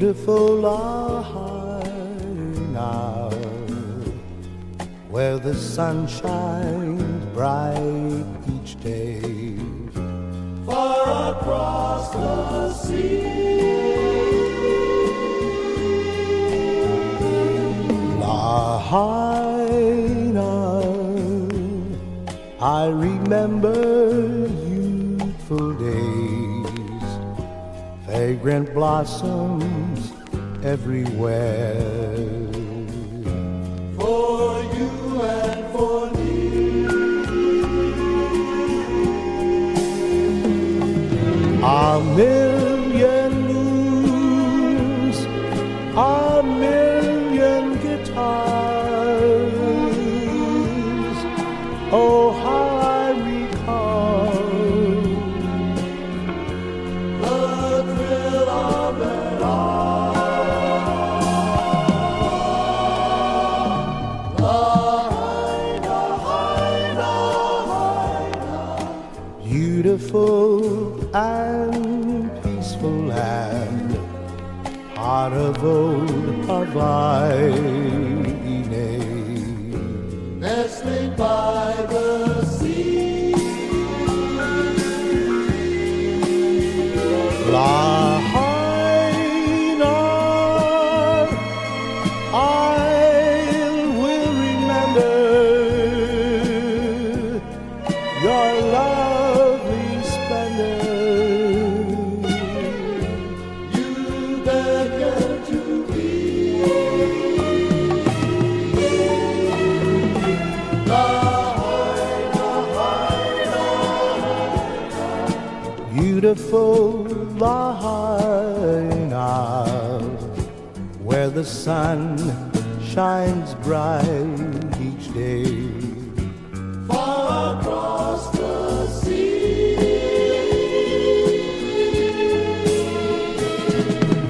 Beautiful Lahaina, where the sun shines bright each day, far across the sea. Lahaina, I remember youthful days, fragrant blossoms everywhere, for you and for me. A million moons, a million guitars, oh how I recall the thrill of it all. Beautiful and peaceful land, heart of old Hawaiian, nestling by the sea. Lahaina, I will remember your lovely splendor. You beckon to me. Beautiful Lahaina, where the sun shines bright each day, far across the sea.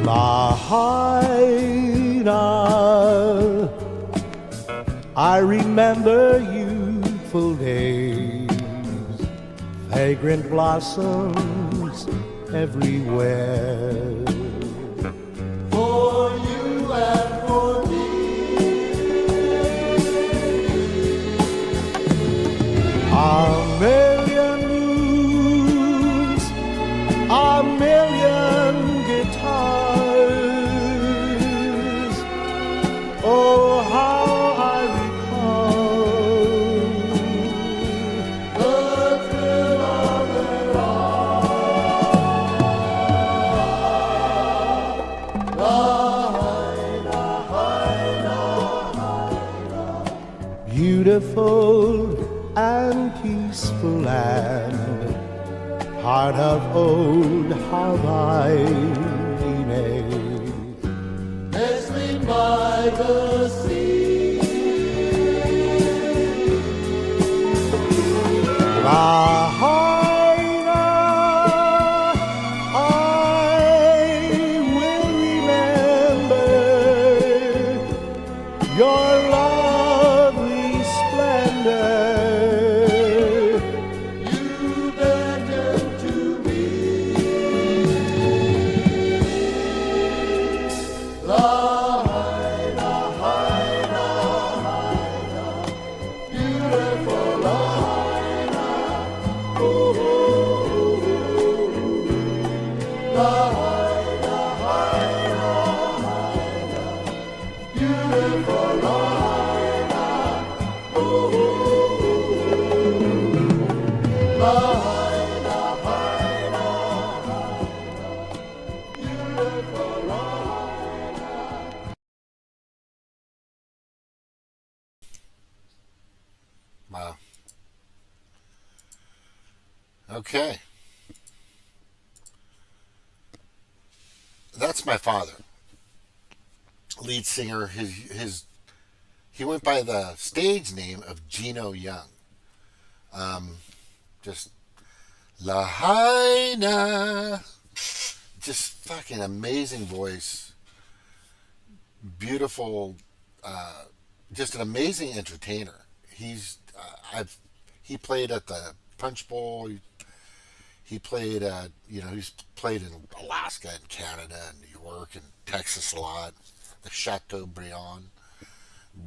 Lahaina, I remember youthful days, fragrant blossoms everywhere, for you and for me. A million moons, a million guitars, oh how I recall the thrill of it all. Beautiful and peaceful land, heart of old Hawaiian, nestling by the sea. Lahaina, I will remember your lovely splendor. You beckon to me. Lahaina, Haina, Haina, beautiful Lahaina. Ooh, ooh, ooh, ooh. Lahaina, Haina, Haina, beautiful Lahaina. Ooh, ooh, ooh. Lahaina, Haina, Haina, beautiful Lahaina. Wow. Okay. That's my father. Lead singer. He went by the stage name of Gino Young. Just Lahaina. Just fucking amazing voice. Beautiful, just an amazing entertainer. He played at the Punch Bowl. He played, he's played in Alaska and Canada and New York and Texas a lot. The Chateaubriand,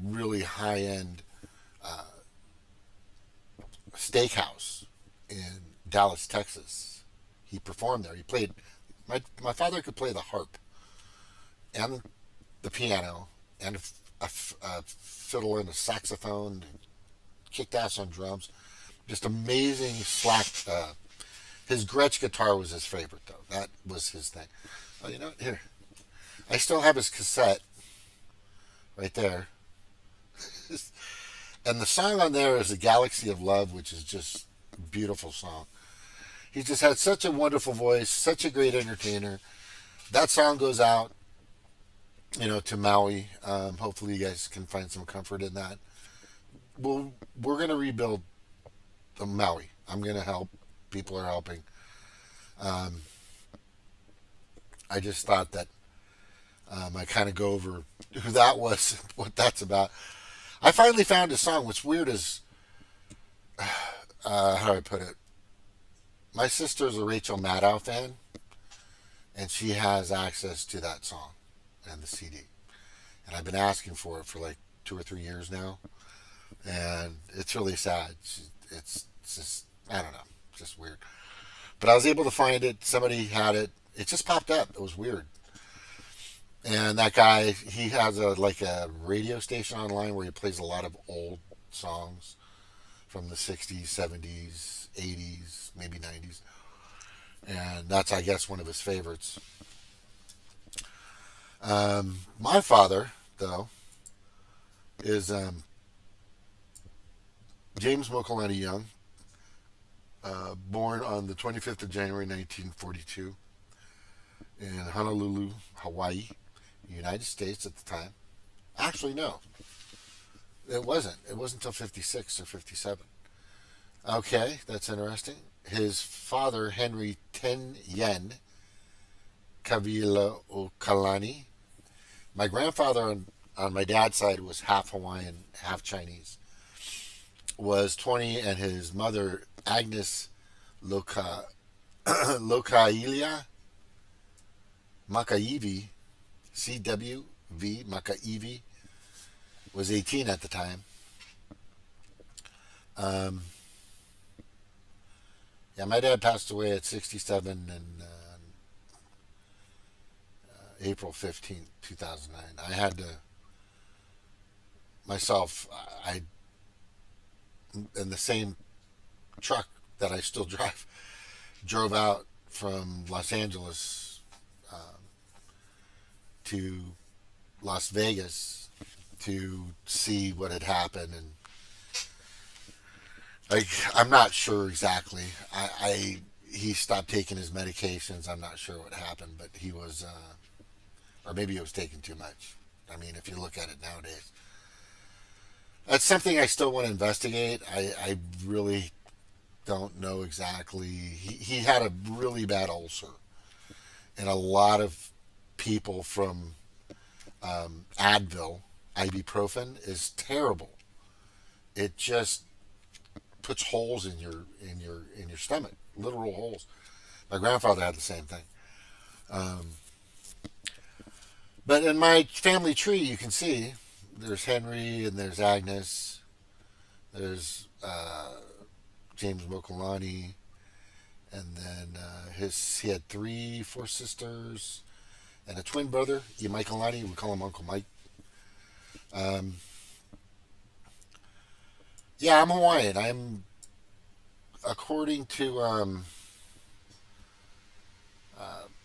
really high end steakhouse in Dallas, Texas. He performed there. He played. My father could play the harp and the piano and a fiddle and a saxophone. Kicked ass on drums. Just amazing slack. His Gretsch guitar was his favorite though. That was his thing. Oh, you know what? Here, I still have his cassette right there. And the song on there is "A Galaxy of Love," which is just a beautiful song. He just had such a wonderful voice, such a great entertainer. That song goes out, to Maui. Hopefully, you guys can find some comfort in that. We're gonna rebuild the Maui. I'm gonna help. People are helping. Um, I just thought that I kind of go over who that was, what that's about. I finally found a song. What's weird is, how do I put it? My sister's a Rachel Maddow fan, and she has access to that song and the CD. And I've been asking for it for like 2 or 3 years now, and it's really sad. It's just, I don't know, just weird. But I was able to find it. Somebody had it. It just popped up. It was weird. And that guy, he has a radio station online where he plays a lot of old songs from the 60s, 70s, 80s, maybe 90s. And that's, I guess, one of his favorites. My father, though, is James Mokalani Young, born on the 25th of January 1942 in Honolulu, Hawaii, United States at the time. Actually, no. It wasn't. It wasn't until 56 or 57. Okay, that's interesting. His father, Henry Ten Yen Kavila Okalani. My grandfather on my dad's side was half Hawaiian, half Chinese. Was 20, and his mother, Agnes Lokailia Makaivi, CWV Makaivi, was 18 at the time. Yeah, my dad passed away at 67 in April 15th, 2009. I had to, myself, I in the same truck that I still drive, drove out from Los Angeles to Las Vegas to see what had happened, and I'm not sure exactly. He stopped taking his medications. I'm not sure what happened, but he was, or maybe he was taking too much. I mean, if you look at it nowadays, that's something I still want to investigate. I really don't know exactly. He had a really bad ulcer, and a lot of people from Advil, ibuprofen, is terrible. It just puts holes in your stomach, literal holes. My grandfather had the same thing. But in my family tree, you can see there's Henry and there's Agnes, there's James Mokalani, and then he had 4 sisters and a twin brother, Michaelani. We call him Uncle Mike. Yeah, I'm Hawaiian. I'm, according to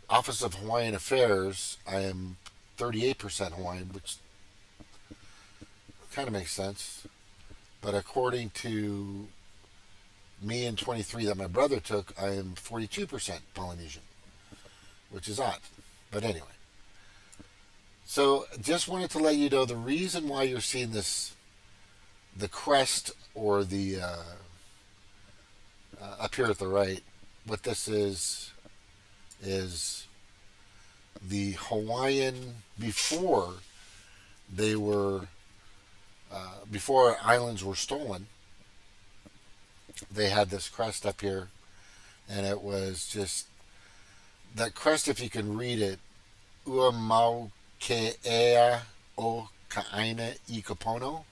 Office of Hawaiian Affairs, I am 38% Hawaiian, which kind of makes sense. But according to me and 23 that my brother took, I am 42% Polynesian, which is odd. But anyway. So just wanted to let you know the reason why you're seeing this, the crest or the, up here at the right, what this is the Hawaiian, before they were, before islands were stolen, they had this crest up here, and it was just that crest. If you can read it, Ua mau ke ea o kaina I kapono.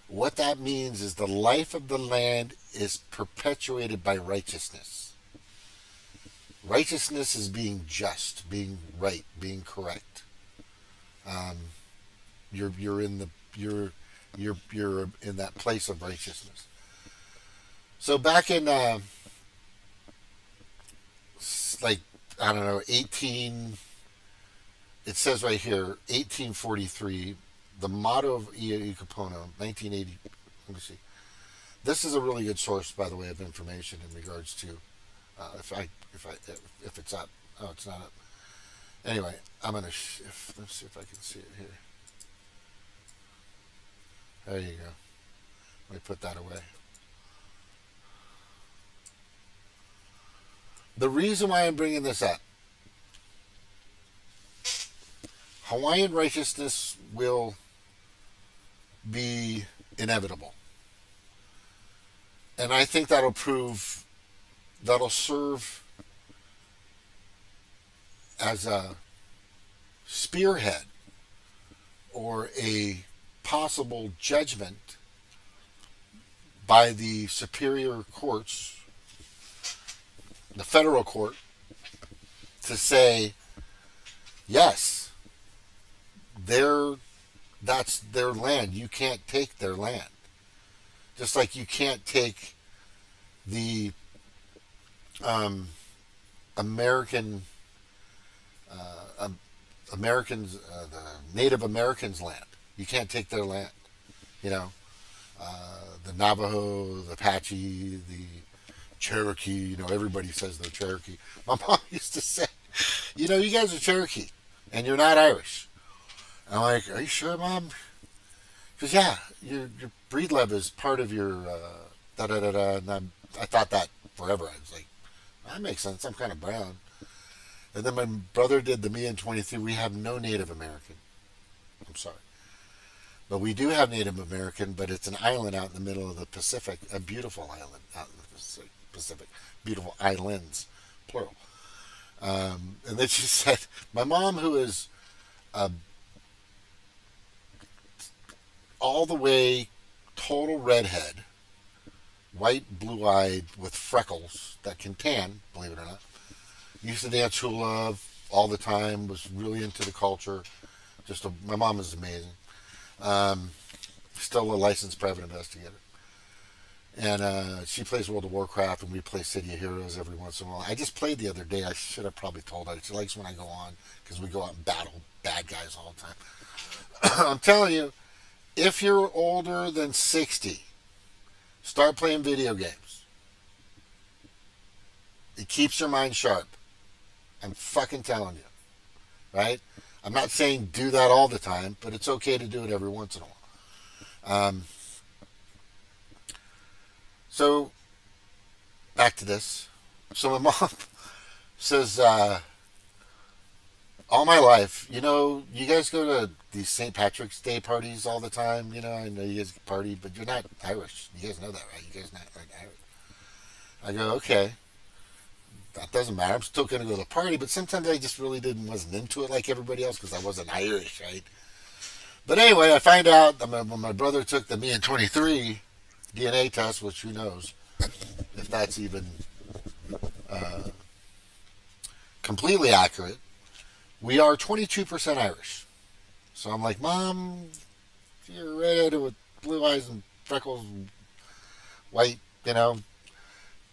What that means is the life of the land is perpetuated by righteousness. Righteousness is being just, being right, being correct. Um, you're in the you're in that place of righteousness. So back in like I don't know 18. It says right here 1843. The motto of Ia Capono, 1980. Let me see. This is a really good source, by the way, of information in regards to if it's up. Oh, it's not up. Anyway, I'm gonna shift. Let's see if I can see it here. There you go. Let me put that away. The reason why I'm bringing this up, Hawaiian righteousness will be inevitable. And I think that'll serve as a spearhead or a possible judgment by the superior courts, the federal court, to say, yes, that's their land. You can't take their land. Just like you can't take the American the Native Americans' land. You can't take their land. You know, the Navajo, the Apache, the Cherokee. You know, everybody says they're Cherokee. My mom used to say, you know, you guys are Cherokee and you're not Irish. I'm like, are you sure, Mom? Because yeah, your breed love is part of your da da da da. And I thought that forever. I was like, that makes sense. I'm kind of brown. And then my brother did the me and 23. We have no Native American. I'm sorry. But we do have Native American, but it's an island out in the middle of the Pacific, a beautiful island out in the Pacific. Beautiful islands, plural. And then she said, my mom, who is all the way total redhead, white, blue-eyed, with freckles that can tan, believe it or not, used to dance hula all the time, was really into the culture. My mom is amazing. Still a licensed private investigator. And she plays World of Warcraft, and we play City of Heroes every once in a while. I just played the other day. I should have probably told her. She likes when I go on, because we go out and battle bad guys all the time. I'm telling you, if you're older than 60, start playing video games. It keeps your mind sharp. I'm fucking telling you. Right? I'm not saying do that all the time, but it's okay to do it every once in a while. So, back to this. So my mom says, all my life, you know, you guys go to these St. Patrick's Day parties all the time. You know, I know you guys party, but you're not Irish. You guys know that, right? You guys not Irish. I go, okay. That doesn't matter. I'm still going to go to the party, but sometimes I just really wasn't into it like everybody else because I wasn't Irish, right? But anyway, I find out that when my brother took the me and 23 DNA test, which who knows if that's even completely accurate, we are 22% Irish. So I'm like, Mom, you're redheaded with blue eyes and freckles and white, you know.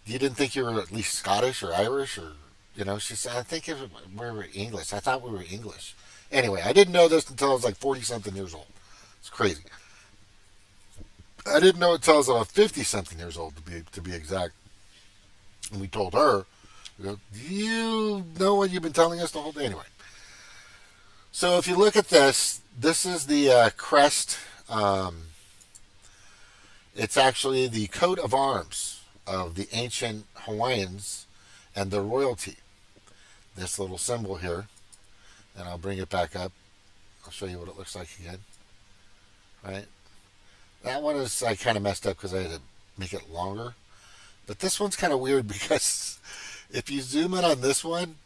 You didn't think you were at least Scottish or Irish or, you know, she said, I think we were English. I thought we were English. Anyway, I didn't know this until I was like 40-something years old. It's crazy. I didn't know it until I was about 50-something years old, to be exact. And we told her, do you know what you've been telling us the whole day? Anyway. So if you look at this is the crest. It's actually the coat of arms of the ancient Hawaiians and their royalty. This little symbol here, and I'll bring it back up. I'll show you what it looks like again. Right? That one is I kind of messed up because I had to make it longer. But this one's kind of weird because if you zoom in on this one,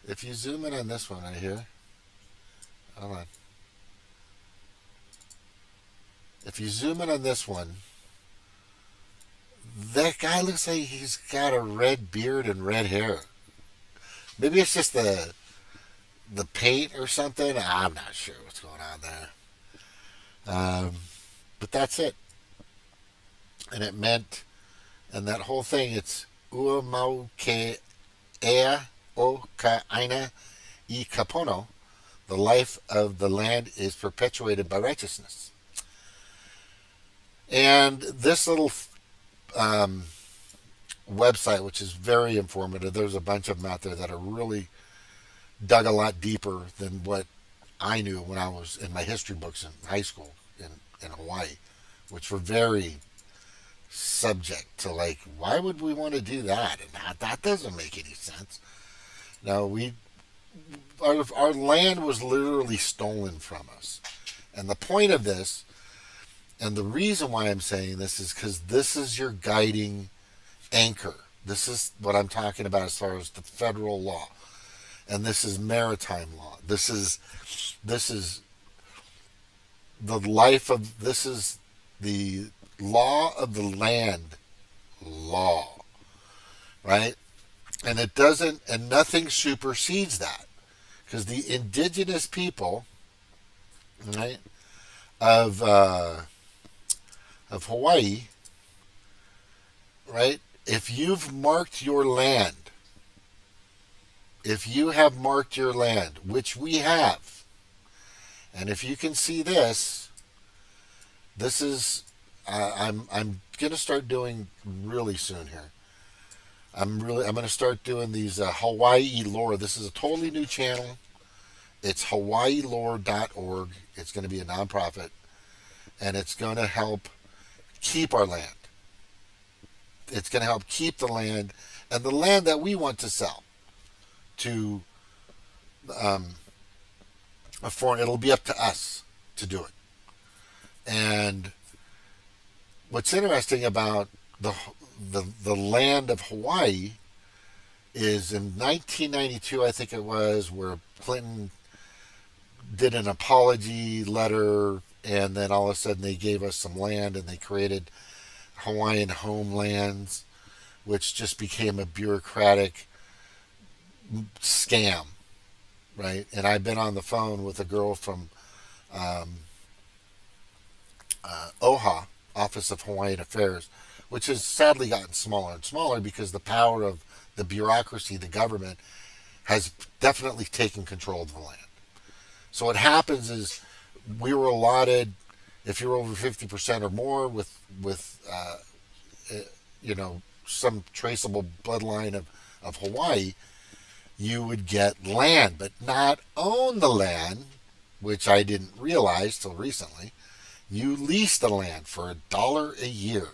if you zoom in on this one right here, hold on. If you zoom in on this one, that guy looks like he's got a red beard and red hair. Maybe it's just the paint or something. I'm not sure what's going on there. But that's it. And it meant, and that whole thing, it's ua mau ke ea o ka aina I kapono. The life of the land is perpetuated by righteousness. And this little website, which is very informative, there's a bunch of them out there that are really dug a lot deeper than what I knew when I was in my history books in high school in Hawaii, which were very subject to like, why would we want to do that? And that doesn't make any sense. No, our land was literally stolen from us. And the point of this, and the reason why I'm saying this, is because this is your guiding anchor. This is what I'm talking about as far as the federal law. And this is maritime law. This is the life of, this is the law of the land law, right? And it doesn't, and nothing supersedes that, because the indigenous people, right, of Hawaii, right, if you've marked your land, if you have marked your land, which we have, and if you can see this, this is, I'm going to start doing really soon here. I'm going to start doing these Hawaii lore. This is a totally new channel. It's hawaiilore.org. It's going to be a nonprofit, and it's going to help keep our land. It's going to help keep the land, and the land that we want to sell to a foreign. It'll be up to us to do it. And what's interesting about the land of Hawaii is in 1992, I think it was, where Clinton did an apology letter, and then all of a sudden they gave us some land and they created Hawaiian homelands, which just became a bureaucratic scam, right? And I've been on the phone with a girl from OHA, Office of Hawaiian Affairs, which has sadly gotten smaller and smaller because the power of the bureaucracy, the government, has definitely taken control of the land. So what happens is we were allotted, if you're over 50% or more with some traceable bloodline of Hawaii, you would get land, but not own the land, which I didn't realize till recently. You lease the land for $1 a year.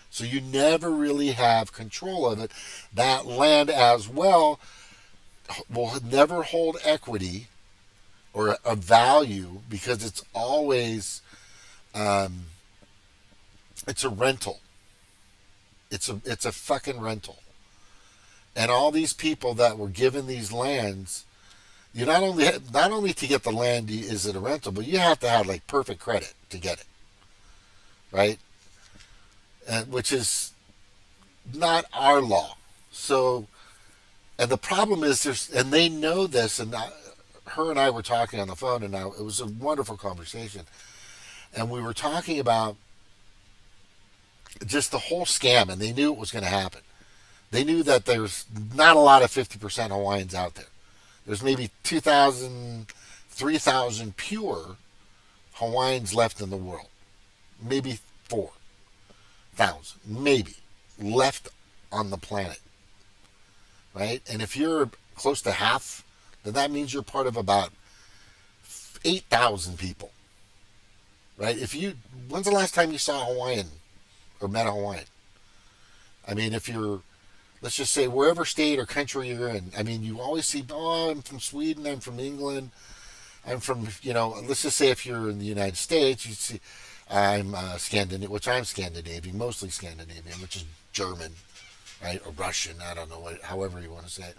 So you never really have control of it. That land as well will never hold equity or a value because it's always, it's a rental. It's a fucking rental. And all these people that were given these lands, you not only to get the land is it a rental, but you have to have like perfect credit to get it, right? And which is not our law. So, and the problem is and they know this, and her and I were talking on the phone, and it was a wonderful conversation, and we were talking about just the whole scam, and they knew it was going to happen. They knew that there's not a lot of 50% Hawaiians out there. There's maybe 2,000, 3,000 pure Hawaiians left in the world. Maybe 4,000, maybe, left on the planet. Right? And if you're close to half, then that means you're part of about 8,000 people. Right? When's the last time you saw a Hawaiian or met a Hawaiian? I mean, if you're, let's just say wherever state or country you're in, I mean, you always see, oh, I'm from Sweden, I'm from England, I'm from, let's just say if you're in the United States, you see, I'm Scandinavian, which I'm Scandinavian, mostly Scandinavian, which is German, right, or Russian. I don't know however you want to say it.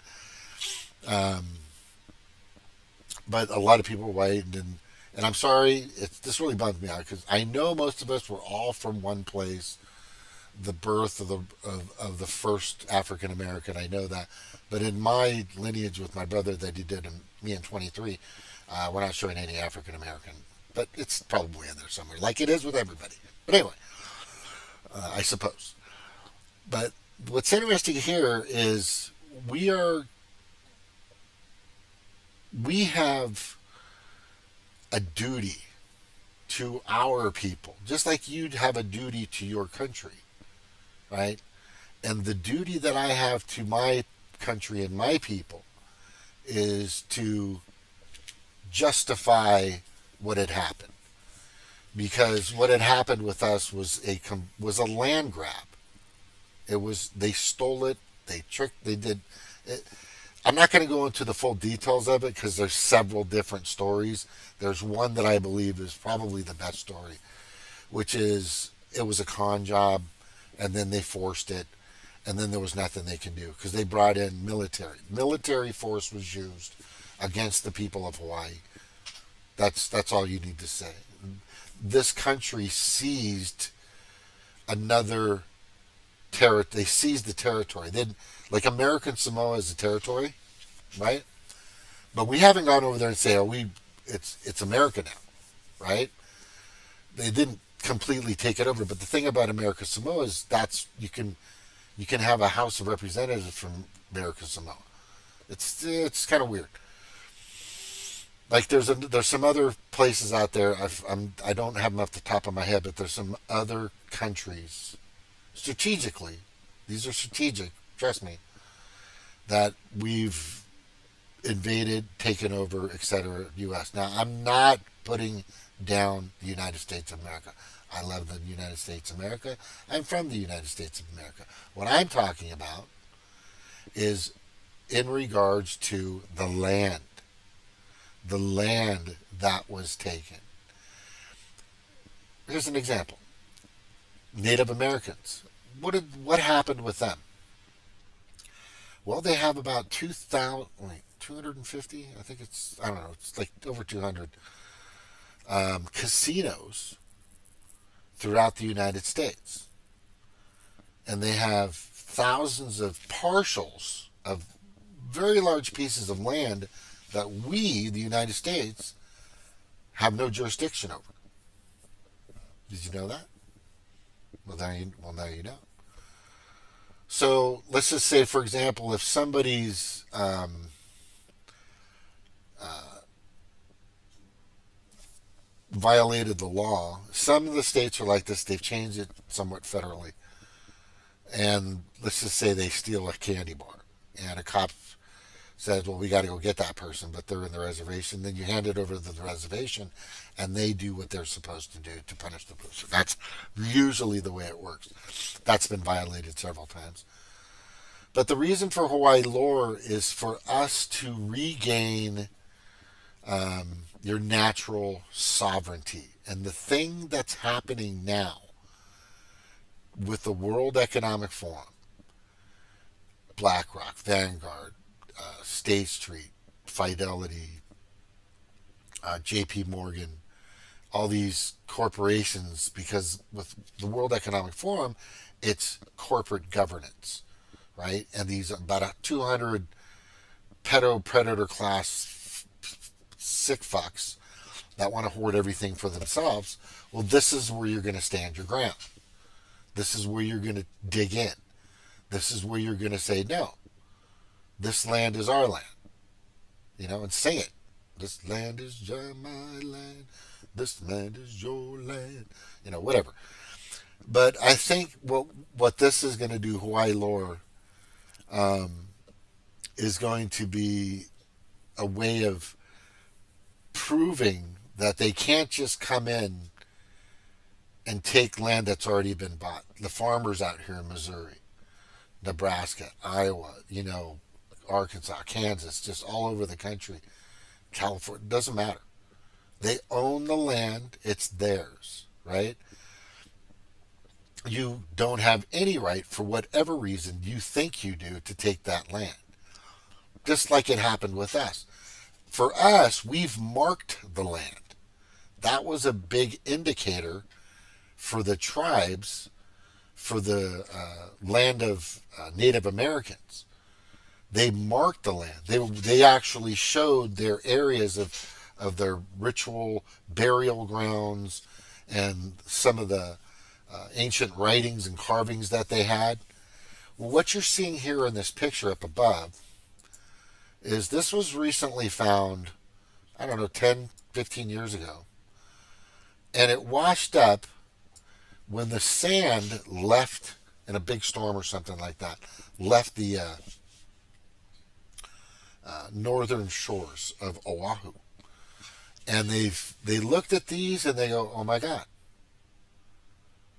But a lot of people are white, and I'm sorry, this really bums me out because I know most of us were all from one place, the birth of the first African American. I know that, but in my lineage with my brother that he did, and me in 23, we're not showing any African American, but it's probably in there somewhere, like it is with everybody. But anyway, I suppose. But what's interesting here is we are we have a duty to our people, just like you'd have a duty to your country, right? And the duty that I have to my country and my people is to justify what had happened, because what had happened with us was a land grab. It was they stole it, they tricked, they did. It, I'm not going to go into the full details of it because there's several different stories. There's one that I believe is probably the best story, which is it was a con job, and then they forced it, and then there was nothing they can do because they brought in military. Military force was used against the people of Hawaii. That's all you need to say. This country seized another they seized the territory. They like American Samoa is a territory, right? But we haven't gone over there and say, it's America now, right? They didn't completely take it over. But the thing about American Samoa is you can have a House of Representatives from American Samoa. It's kind of weird. Like there's some other places out there. I don't have them off the top of my head, but there's some other countries strategically. These are strategic. Trust me. That we've invaded, taken over, etc. U.S. Now I'm not putting down the United States of America. I love the United States of America. I'm from the United States of America. What I'm talking about is in regards to the land that was taken. Here's an example. Native Americans. What happened with them? Well, they have about 250, I think I don't know, it's like over 200 casinos throughout the United States. And they have thousands of parcels of very large pieces of land that we, the United States, have no jurisdiction over. Did you know that? Well, now you know. So let's just say, for example, if somebody's violated the law, some of the states are like this. They've changed it somewhat federally. And let's just say they steal a candy bar, and a cop says, well, we got to go get that person, but they're in the reservation. Then you hand it over to the reservation, and they do what they're supposed to do to punish the person. That's usually the way it works. That's been violated several times. But the reason for Hawaii law is for us to regain your natural sovereignty. And the thing that's happening now with the World Economic Forum, BlackRock, Vanguard, State Street, Fidelity, J.P. Morgan, all these corporations, because with the World Economic Forum, it's corporate governance, right? And these about 200 Pedo Predator Class sick fucks that want to hoard everything for themselves. Well, this is where you're going to stand your ground. This is where you're going to dig in. This is where you're going to say, no, this land is our land, and sing it. This land is my land. This land is your land. Whatever. But I think what this is going to do, Hawaii lore, is going to be a way of proving that they can't just come in and take land that's already been bought. The farmers out here in Missouri, Nebraska, Iowa, Arkansas, Kansas, just all over the country, California, doesn't matter. They own the land, it's theirs, right? You don't have any right, for whatever reason you think you do, to take that land. Just like it happened with us. For us, we've marked the land. That was a big indicator for the tribes, for the land of Native Americans. They marked the land. They actually showed their areas of their ritual burial grounds and some of the ancient writings and carvings that they had. Well, what you're seeing here in this picture up above is this was recently found, I don't know, 10, 15 years ago. And it washed up when the sand left in a big storm or something like that, left the northern shores of Oahu. And they looked at these and they go, oh my God.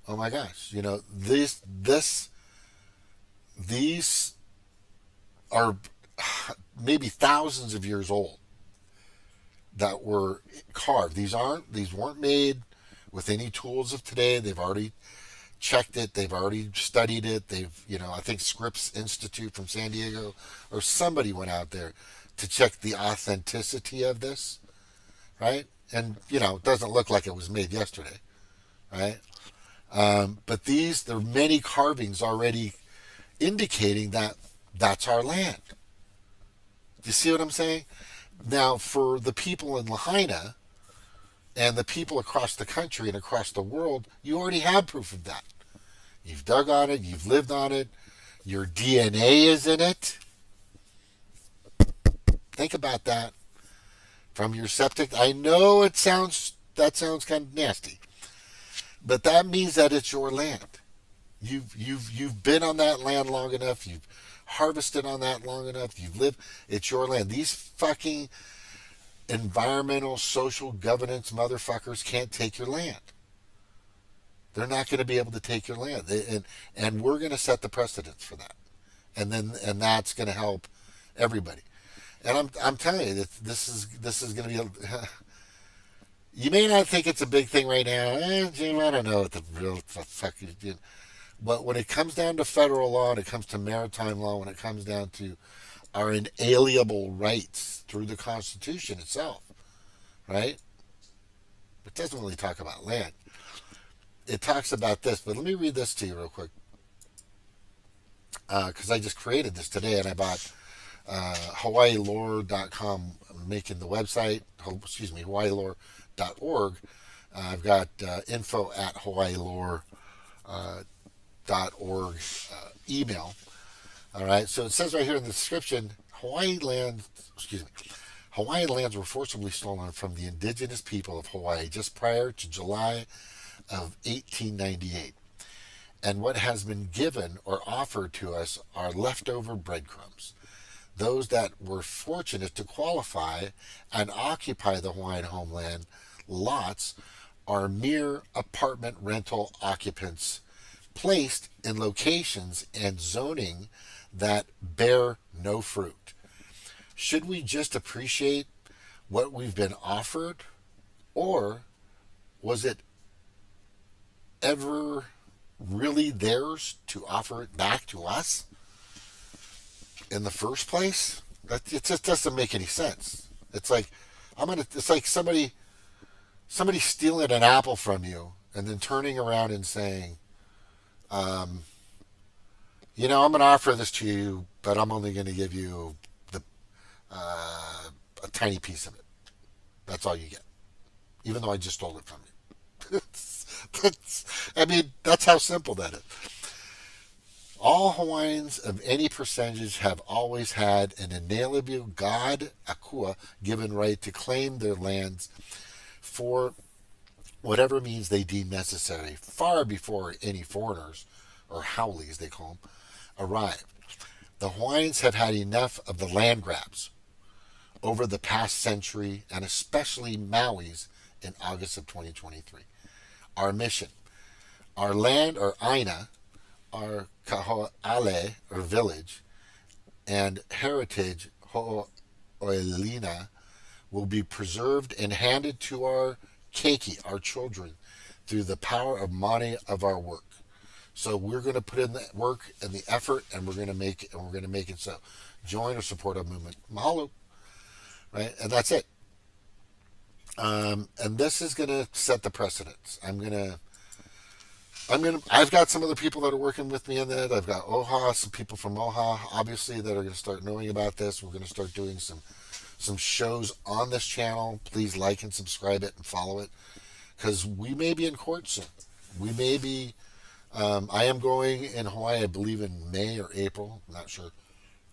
Oh my gosh. You know, these are maybe thousands of years old that were carved. These weren't made with any tools of today. They've already checked it. They've already studied it. I think Scripps Institute from San Diego or somebody went out there to check the authenticity of this, right? And, it doesn't look like it was made yesterday, right? But there are many carvings already indicating that that's our land. Do you see what I'm saying? Now, for the people in Lahaina and the people across the country and across the world, you already have proof of that. You've dug on it. You've lived on it. Your DNA is in it. Think about that. From your septic. I know that sounds kind of nasty, but that means that it's your land. You've been on that land long enough. You've harvested on that long enough. You've lived. It's your land. These fucking environmental, social governance motherfuckers can't take your land. They're not going to be able to take your land, and we're going to set the precedence for that, and that's going to help everybody. And I'm telling you that this is going to be. You may not think it's a big thing right now, Jim. I don't know what the real fuck is. But when it comes down to federal law, and it comes to maritime law, when it comes down to our inalienable rights through the Constitution itself, right? It doesn't really talk about land. It talks about this, but let me read this to you real quick, because I just created this today, and I bought HawaiiLore.com, making the website. HawaiiLore.org. I've got info at HawaiiLore.org email. All right, so it says right here in the description, Hawaiian lands were forcibly stolen from the indigenous people of Hawaii just prior to July of 1898. And what has been given or offered to us are leftover breadcrumbs. Those that were fortunate to qualify and occupy the Hawaiian homeland lots are mere apartment rental occupants placed in locations and zoning that bear no fruit. Should we just appreciate what we've been offered, or was it ever really theirs to offer it back to us in the first place? It just doesn't make any sense. It's like it's like somebody stealing an apple from you and then turning around and saying, I'm going to offer this to you, but I'm only going to give you a tiny piece of it. That's all you get, even though I just stole it from you. That's how simple that is. All Hawaiians of any percentage have always had an inalienable God Akua given right to claim their lands for whatever means they deem necessary, far before any foreigners, or haoles they call them, arrived. The Hawaiians have had enough of the land grabs over the past century, and especially Maui's in August of 2023. Our mission, our land, or Aina, our kaho'ale, or village, and heritage, ho'oilina, will be preserved and handed to our keiki, our children, through the power of money of our work. So we're going to put in the work and the effort, and we're going to make it, and we're going to make it so. Join or support our movement. Mahalo, right? And that's it. And this is going to set the precedence. I've got some other people that are working with me in that. I've got OHA, some people from OHA, obviously, that are going to start knowing about this. We're going to start doing some shows on this channel. Please like and subscribe it and follow it, because we may be in court soon. We may be. I am going in Hawaii, I believe, in May or April. I'm not sure,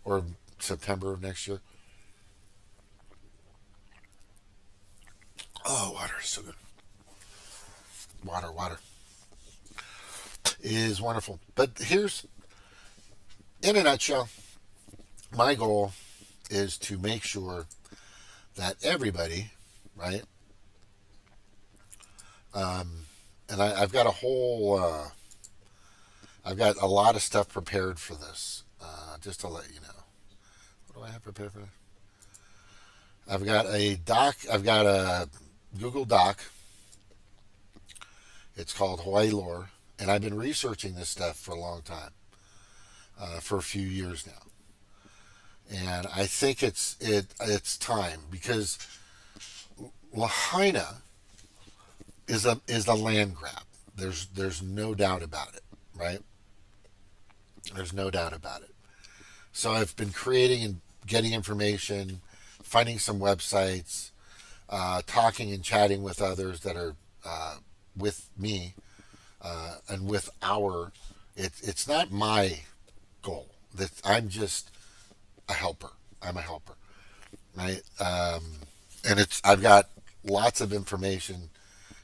or September of next year. Oh, water is so good. Water is wonderful. But here's, in a nutshell, my goal is to make sure that everybody, right? And I've got a whole, I've got a lot of stuff prepared for this, just to let you know. What do I have prepared for this? I've got a Google Doc. It's called Hawaii Lore, and I've been researching this stuff for a long time, for a few years now. And I think it's time, because Lahaina is a land grab. There's no doubt about it, right? There's no doubt about it. So I've been creating and getting information, finding some websites, talking and chatting with others that are with me, and with our. It's not my goal. That I'm just a helper. I'm a helper, right? And I've got lots of information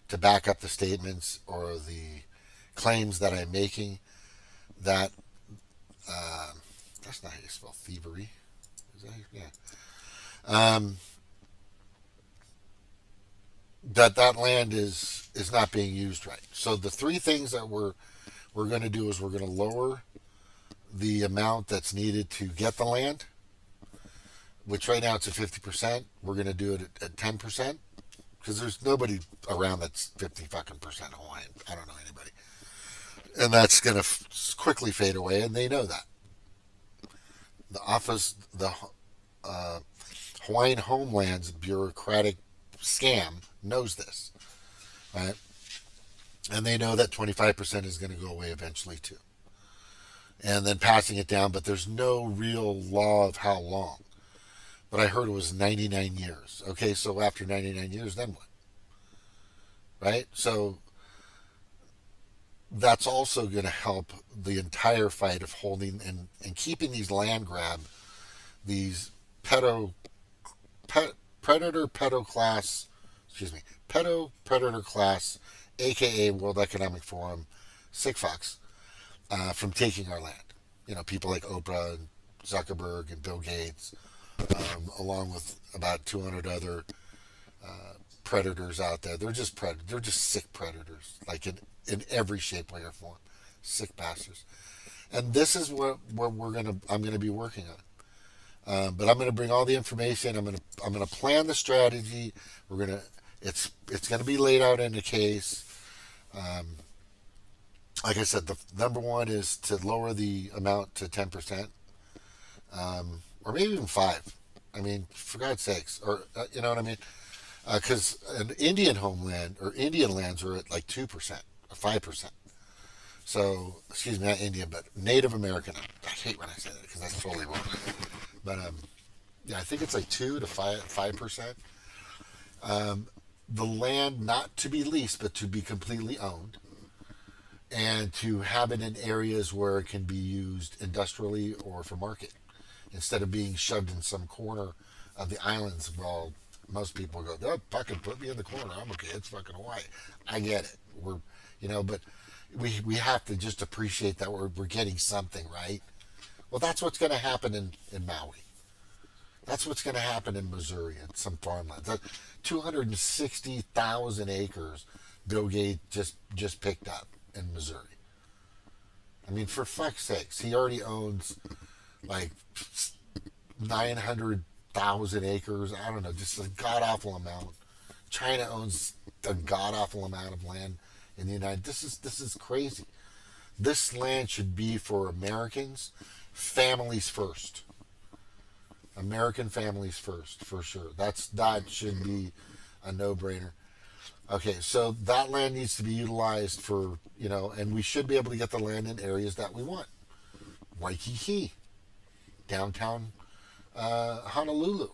to back up the statements or the claims that I'm making. That that's not how you spell thievery. Is that, yeah. That land is not being used right. So the three things that we're going to do is we're going to lower the amount that's needed to get the land, which right now it's at 50%. We're going to do it at 10%, because there's nobody around that's 50 fucking percent Hawaiian. I don't know anybody, and that's going to quickly fade away, and they know that. The Hawaiian Homeland's bureaucratic scam knows this, right? And they know that 25% is going to go away eventually too. And then passing it down, but there's no real law of how long. But I heard it was 99 years. Okay, so after 99 years, then what? Right? So that's also going to help the entire fight of holding and keeping these land grab, these Predator Class, Pedo Predator Class, aka World Economic Forum, sick fucks, from taking our land. You know, people like Oprah and Zuckerberg and Bill Gates, along with about 200 other predators out there. They're just They're just sick predators, like in every shape, way, or form. Sick bastards. And this is what I'm gonna be working on. But I'm gonna bring all the information. I'm gonna plan the strategy. It's gonna be laid out in a case. Like I said, the number one is to lower the amount to 10%, or maybe even 5. I mean, for God's sakes, or you know what I mean? Because an Indian homeland or Indian lands are at like 2% or 5%. So, excuse me, not Indian, but Native American. I hate when I say that because that's totally wrong. But yeah, I think it's like 2 to 5%. The land not to be leased, but to be completely owned, and to have it in areas where it can be used industrially or for market, instead of being shoved in some corner of the islands. Well, most people go, "Oh, fucking put me in the corner. I'm okay. It's fucking Hawaii." I get it. But we have to just appreciate that we're getting something, right? Well, that's what's going to happen in Maui. That's what's going to happen in Missouri and some farmlands. That 260,000 acres Bill Gates just picked up in Missouri. I mean, for fuck's sakes, he already owns like 900,000 acres. I don't know, just a god awful amount. China owns a god awful amount of land. in the United. This is crazy. This land should be for Americans, families first. American families first, for sure. That should be a no-brainer. Okay, so that land needs to be utilized for, and we should be able to get the land in areas that we want. Waikiki, downtown Honolulu,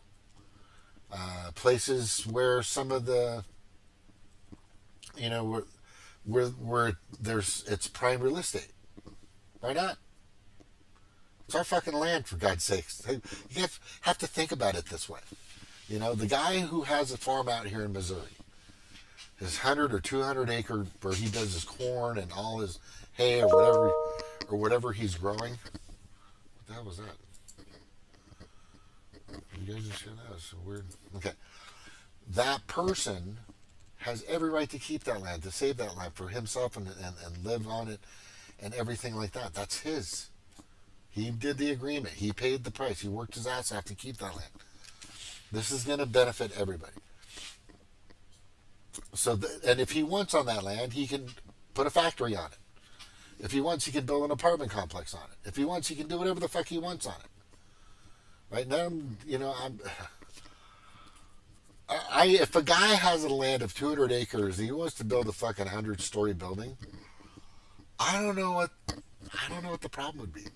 places where some of the, where it's prime real estate. Why not? It's our fucking land, for God's sakes. You have to think about it this way. The guy who has a farm out here in Missouri, his 100 or 200 acre where he does his corn and all his hay or whatever he's growing. What the hell was that? You guys just hear that? It's weird. Okay. That person has every right to keep that land, to save that land for himself and live on it and everything like that. That's his. He did the agreement. He paid the price. He worked his ass off to keep that land. This is going to benefit everybody. And if he wants on that land, he can put a factory on it. If he wants, he can build an apartment complex on it. If he wants, he can do whatever the fuck he wants on it. Right now, if a guy has a land of 200 acres and he wants to build a fucking 100-story building, I don't know what the problem would be.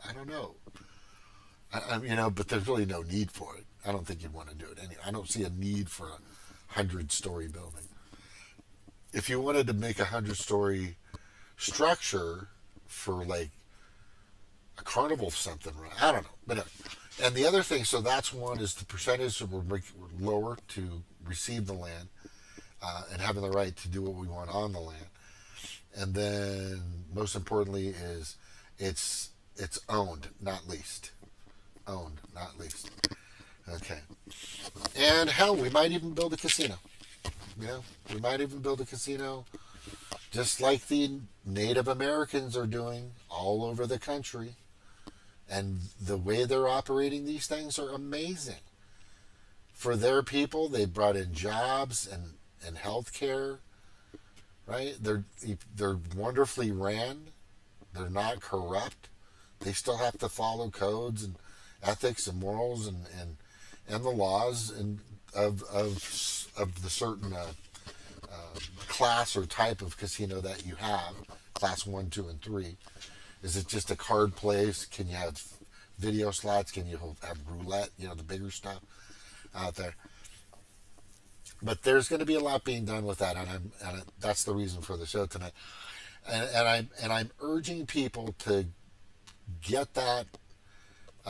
I don't know. But there's really no need for it. I don't think you'd want to do it anyway. I don't see a need for a 100-story building. If you wanted to make a 100-story structure for like a carnival something, I don't know. But and the other thing, so that's one, is the percentage that we're lower to receive the land and having the right to do what we want on the land. And then most importantly is it's owned, not leased. Owned, not leased. Okay. And hell, we might even build a casino. We might even build a casino just like the Native Americans are doing all over the country. And the way they're operating these things are amazing. For their people, they brought in jobs and health care, right? They're wonderfully ran. They're not corrupt. They still have to follow codes and ethics and morals and the laws of the certain class or type of casino that you have, class 1, 2, and 3. Is it just a card place? Can you have video slots? Can you have roulette? The bigger stuff out there. But there's going to be a lot being done with that, and that's the reason for the show tonight. And I'm urging people to get that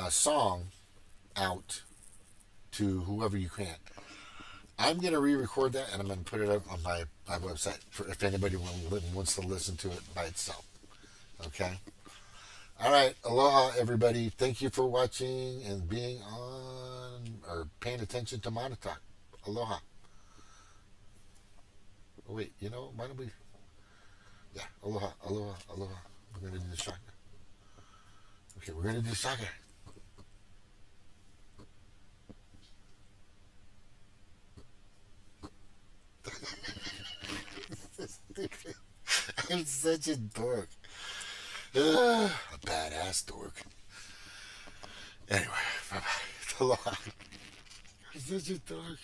song out to whoever you can. I'm going to re-record that, and I'm going to put it up on my website for if anybody wants to listen to it by itself. Okay? All right. Aloha, everybody. Thank you for watching and being on or paying attention to Montauk. Aloha. Oh, wait. Why don't we... Yeah. Aloha. Aloha. Aloha. We're going to do the shaka. Okay. We're going to do shaka. I'm such a dork. A badass dork. Anyway, bye-bye. Aloha. I'm such a dork.